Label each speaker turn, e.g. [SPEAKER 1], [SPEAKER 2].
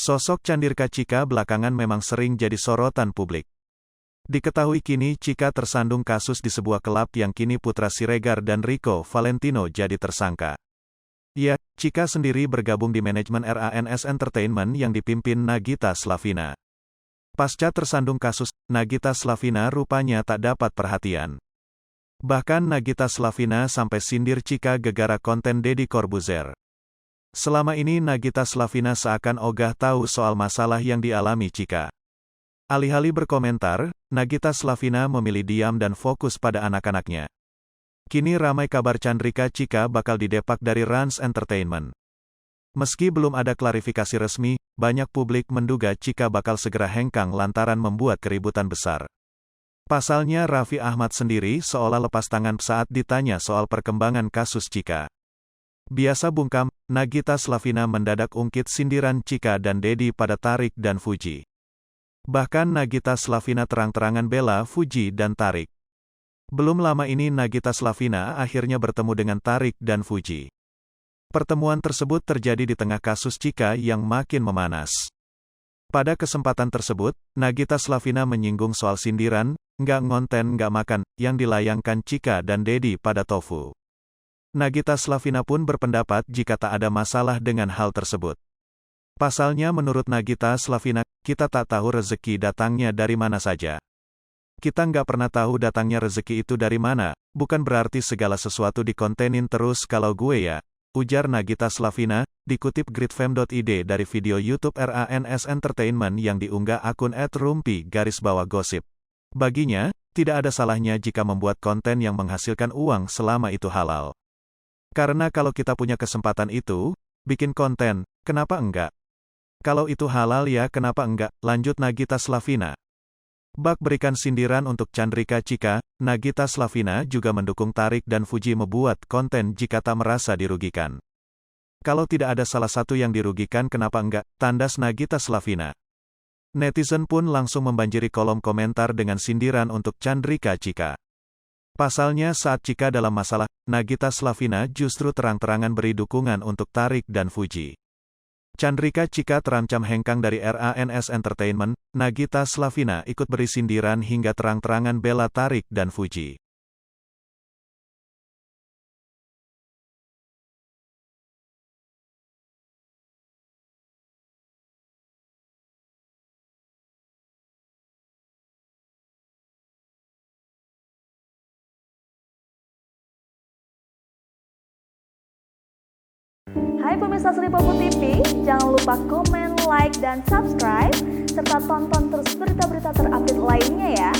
[SPEAKER 1] Sosok Chandrika Chika belakangan memang sering jadi sorotan publik. Diketahui kini Chika tersandung kasus di sebuah klub yang kini Putra Siregar dan Rico Valentino jadi tersangka. Ya, Chika sendiri bergabung di manajemen RANS Entertainment yang dipimpin Nagita Slavina. Pasca tersandung kasus, Nagita Slavina rupanya tak dapat perhatian. Bahkan Nagita Slavina sampai sindir Chika gegara konten Deddy Corbuzier. Selama ini Nagita Slavina seakan ogah tahu soal masalah yang dialami Chika. Alih-alih berkomentar, Nagita Slavina memilih diam dan fokus pada anak-anaknya. Kini ramai kabar Chandrika Chika bakal didepak dari Rans Entertainment. Meski belum ada klarifikasi resmi, banyak publik menduga Chika bakal segera hengkang lantaran membuat keributan besar. Pasalnya Raffi Ahmad sendiri seolah lepas tangan saat ditanya soal perkembangan kasus Chika. Biasa bungkam, Nagita Slavina mendadak ungkit sindiran Chika dan Deddy pada Tarik dan Fuji. Bahkan Nagita Slavina terang-terangan bela Fuji dan Tarik. Belum lama ini Nagita Slavina akhirnya bertemu dengan Tarik dan Fuji. Pertemuan tersebut terjadi di tengah kasus Chika yang makin memanas. Pada kesempatan tersebut, Nagita Slavina menyinggung soal sindiran, nggak ngonten nggak makan, yang dilayangkan Chika dan Deddy pada Tofu. Nagita Slavina pun berpendapat jika tak ada masalah dengan hal tersebut. Pasalnya menurut Nagita Slavina, kita tak tahu rezeki datangnya dari mana saja. Kita nggak pernah tahu datangnya rezeki itu dari mana, bukan berarti segala sesuatu dikontenin terus kalau gue ya, ujar Nagita Slavina, dikutip gridfam.id dari video YouTube RANS Entertainment yang diunggah akun @rumpi_gosip. Baginya, tidak ada salahnya jika membuat konten yang menghasilkan uang selama itu halal. Karena kalau kita punya kesempatan itu, bikin konten, kenapa enggak? Kalau itu halal ya kenapa enggak, lanjut Nagita Slavina. Bak berikan sindiran untuk Chandrika Chika, Nagita Slavina juga mendukung Tarik dan Fuji membuat konten jika tak merasa dirugikan. Kalau tidak ada salah satu yang dirugikan kenapa enggak, tandas Nagita Slavina. Netizen pun langsung membanjiri kolom komentar dengan sindiran untuk Chandrika Chika. Pasalnya saat Chika dalam masalah, Nagita Slavina justru terang-terangan beri dukungan untuk Tarik dan Fuji. Chandrika Chika terancam hengkang dari RANS Entertainment, Nagita Slavina ikut beri sindiran hingga terang-terangan bela Tarik dan Fuji.
[SPEAKER 2] Hai pemirsa Sri Popo TV, jangan lupa komen, like, dan subscribe, serta tonton terus berita-berita terupdate lainnya ya.